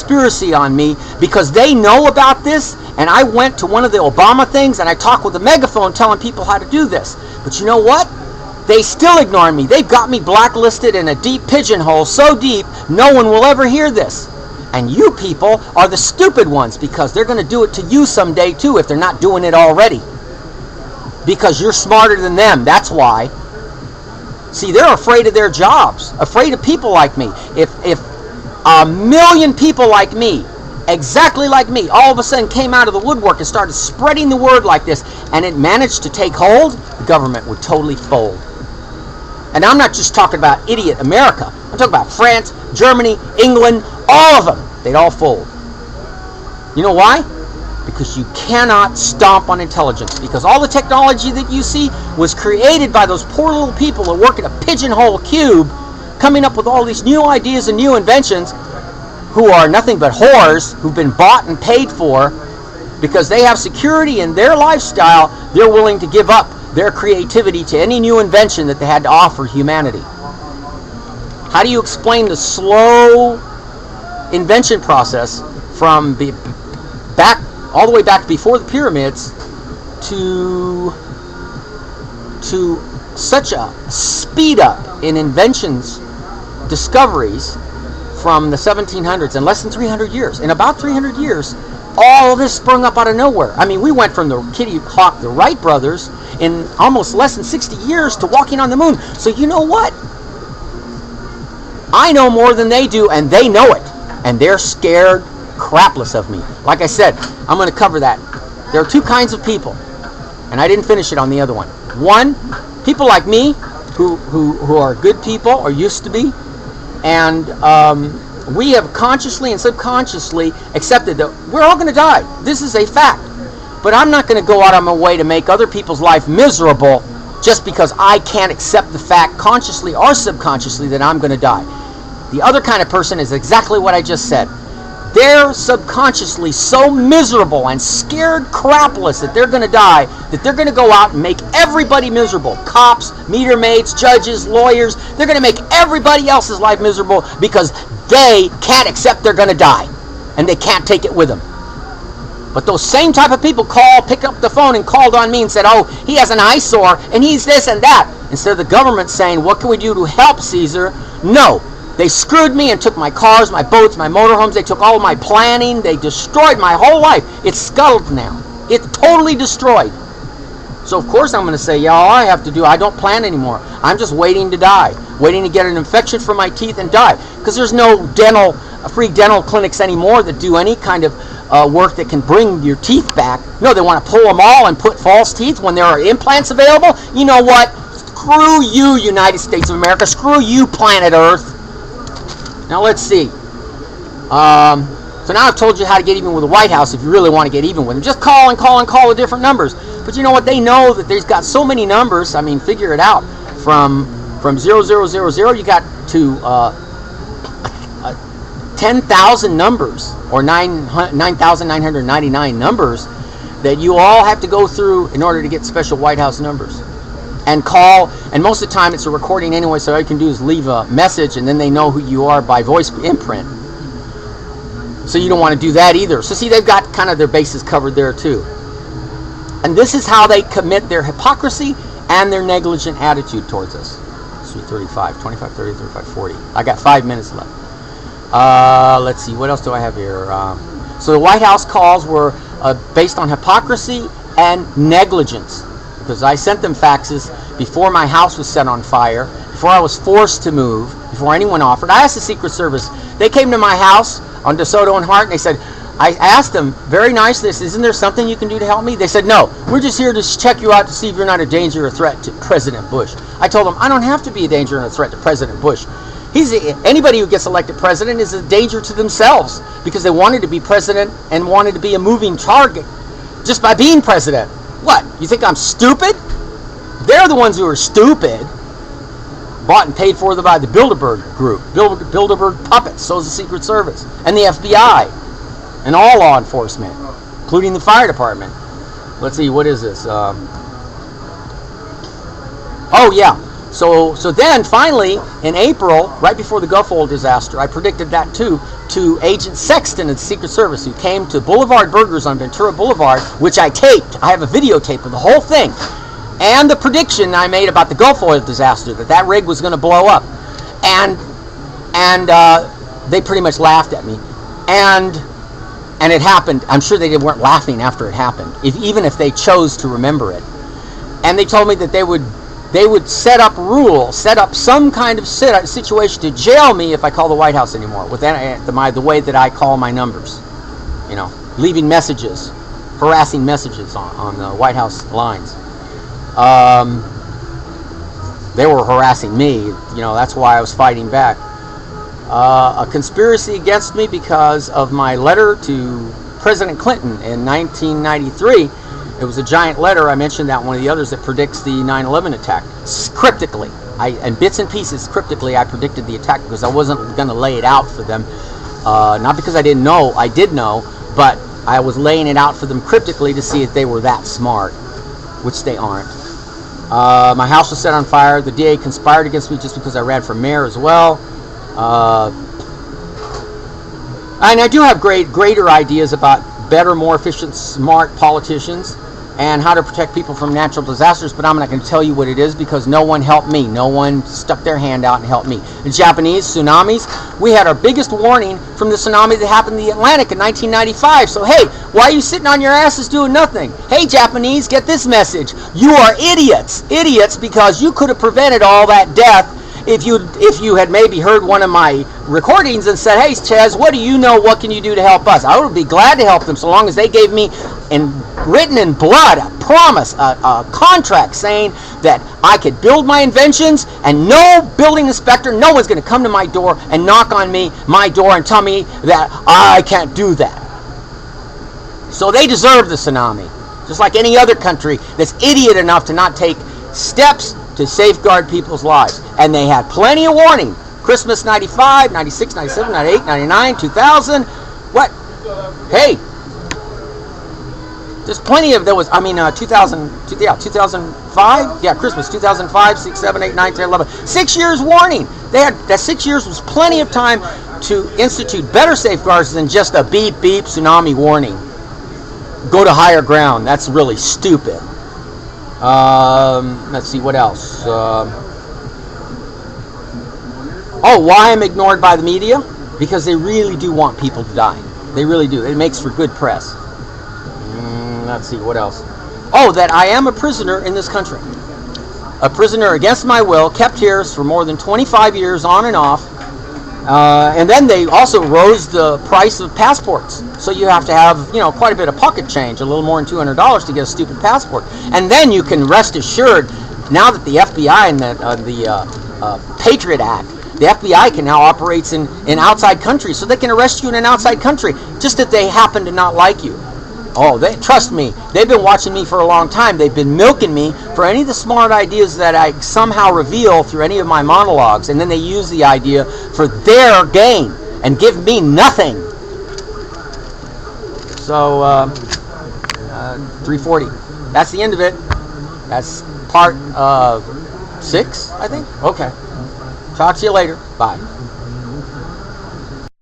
conspiracy on me because they know about this, and I went to one of the Obama things and I talked with a megaphone telling people how to do this. But you know what? They still ignore me. They've got me blacklisted in a deep pigeonhole, so deep no one will ever hear this. And you people are the stupid ones, because they're going to do it to you someday too if they're not doing it already. Because you're smarter than them, that's why. See, they're afraid of their jobs, afraid of people like me. If a million people like me, exactly like me, all of a sudden came out of the woodwork and started spreading the word like this, and it managed to take hold, the government would totally fold. And I'm not just talking about idiot America. I'm talking about France, Germany, England, all of them. They'd all fold. You know why? Because you cannot stomp on intelligence. Because all the technology that you see was created by those poor little people that work in a pigeonhole cube, coming up with all these new ideas and new inventions, who are nothing but whores, who've been bought and paid for, because they have security in their lifestyle. They're willing to give up their creativity to any new invention that they had to offer humanity. How do you explain the slow invention process from back all the way back before the pyramids to such a speed up in inventions, discoveries from the 1700s in less than 300 years? In about 300 years, all of this sprung up out of nowhere. I mean, we went from the Kitty Hawk, the Wright brothers, in almost less than 60 years to walking on the moon. So you know what? I know more than they do, and they know it. And they're scared crapless of me. Like I said, I'm going to cover that. There are two kinds of people, and I didn't finish it on the other one. One, people like me, who are good people, or used to be, and we have consciously and subconsciously accepted that we're all going to die. This is a fact. But I'm not going to go out of my way to make other people's life miserable just because I can't accept the fact consciously or subconsciously that I'm going to die. The other kind of person is exactly what I just said. They're subconsciously so miserable and scared crapless that they're going to die, that they're going to go out and make everybody miserable. Cops, meter maids, judges, lawyers, they're going to make everybody else's life miserable because they can't accept they're going to die, and they can't take it with them. But those same type of people picked up the phone and called on me and said, oh, he has an eyesore, and he's this and that. Instead of the government saying, what can we do to help Caesar? No. They screwed me and took my cars, my boats, my motorhomes. They took all of my planning. They destroyed my whole life. It's scuttled now. It's totally destroyed. So of course I'm going to say, yeah, all I have to do, I don't plan anymore. I'm just waiting to die, waiting to get an infection from my teeth and die. Because there's no free dental clinics anymore that do any kind of work that can bring your teeth back. No, they want to pull them all and put false teeth when there are implants available. You know what? Screw you, United States of America. Screw you, planet Earth. Now let's see. So now I've told you how to get even with the White House if you really want to get even with them. Just call and call and call the different numbers. But you know what? They know that they've got so many numbers. I mean, figure it out. From 0000 you got to 10,000 numbers, or 9,999 numbers that you all have to go through in order to get special White House numbers. And call, and most of the time it's a recording anyway, so all you can do is leave a message and then they know who you are by voice imprint. So you don't want to do that either. So see, they've got kind of their bases covered there too. And this is how they commit their hypocrisy and their negligent attitude towards us. 35, 25, 30, 35, 40. I got 5 minutes left. Let's see, what else do I have here? So the White House calls were based on hypocrisy and negligence. Because I sent them faxes before my house was set on fire, before I was forced to move, before anyone offered. I asked the Secret Service. They came to my house on DeSoto and Hart, and they said, I asked them very nicely, isn't there something you can do to help me? They said, no, we're just here to check you out to see if you're not a danger or threat to President Bush. I told them, I don't have to be a danger and a threat to President Bush. Anybody who gets elected president is a danger to themselves because they wanted to be president and wanted to be a moving target just by being president. What? You think I'm stupid? They're the ones who are stupid. Bought and paid for by the Bilderberg group. Bilderberg puppets. So is the Secret Service. And the FBI. And all law enforcement. Including the fire department. Let's see, what is this? Oh, yeah. So then finally in April, right before the Gulf Oil disaster, I predicted that too to Agent Sexton of the Secret Service, who came to Boulevard Burgers on Ventura Boulevard, which I taped. I have a videotape of the whole thing, and the prediction I made about the Gulf Oil disaster, that rig was going to blow up, and they pretty much laughed at me, and it happened. I'm sure they weren't laughing after it happened, even if they chose to remember it. And they told me that they would set up some kind of situation to jail me if I call the White House anymore, with the way that I call my numbers, leaving messages, harassing messages on the White House lines. They were harassing me, that's why I was fighting back. A conspiracy against me because of my letter to President Clinton in 1993. It was a giant letter. I mentioned that one of the others that predicts the 9/11 attack. Cryptically, in bits and pieces, cryptically, I predicted the attack because I wasn't going to lay it out for them. Not because I didn't know, I did know, but I was laying it out for them cryptically to see if they were that smart, which they aren't. My house was set on fire. The DA conspired against me just because I ran for mayor as well. And I do have greater ideas about better, more efficient, smart politicians and how to protect people from natural disasters, but I'm not going to tell you what it is because no one helped me. No one stuck their hand out and helped me. The Japanese tsunamis, we had our biggest warning from the tsunami that happened in the Atlantic in 1995. So hey, why are you sitting on your asses doing nothing? Hey Japanese, get this message. You are idiots. Idiots, because you could have prevented all that death if you had maybe heard one of my recordings and said, hey Chaz, what do you know? What can you do to help us? I would be glad to help them so long as they gave me, written in blood, a promise, a contract saying that I could build my inventions and no building inspector, no one's going to come to my door and knock on my door and tell me that I can't do that. So they deserve the tsunami, just like any other country that's idiot enough to not take steps to safeguard people's lives. And they had plenty of warning. Christmas 95, 96, 97, 98, 99, 2000. What? Hey, there's plenty of, 2005? Yeah, Christmas, 2005, 6, 7, 8, 9, 10, 11. 6 years warning. That 6 years was plenty of time to institute better safeguards than just a beep, beep, tsunami warning. Go to higher ground. That's really stupid. Let's see, what else? Why I'm ignored by the media? Because they really do want people to die. They really do. It makes for good press. Let's see, what else? That I am a prisoner in this country. A prisoner against my will, kept here for more than 25 years on and off. And then they also rose the price of passports. So you have to have, quite a bit of pocket change, a little more than $200 to get a stupid passport. And then you can rest assured, now that the FBI and the Patriot Act, the FBI can now operate in outside countries, so they can arrest you in an outside country, just that they happen to not like you. Trust me, they've been watching me for a long time. They've been milking me for any of the smart ideas that I somehow reveal through any of my monologues, and then they use the idea for their gain and give me nothing. So, 340. That's the end of it. That's part 6, I think. Okay. Talk to you later. Bye.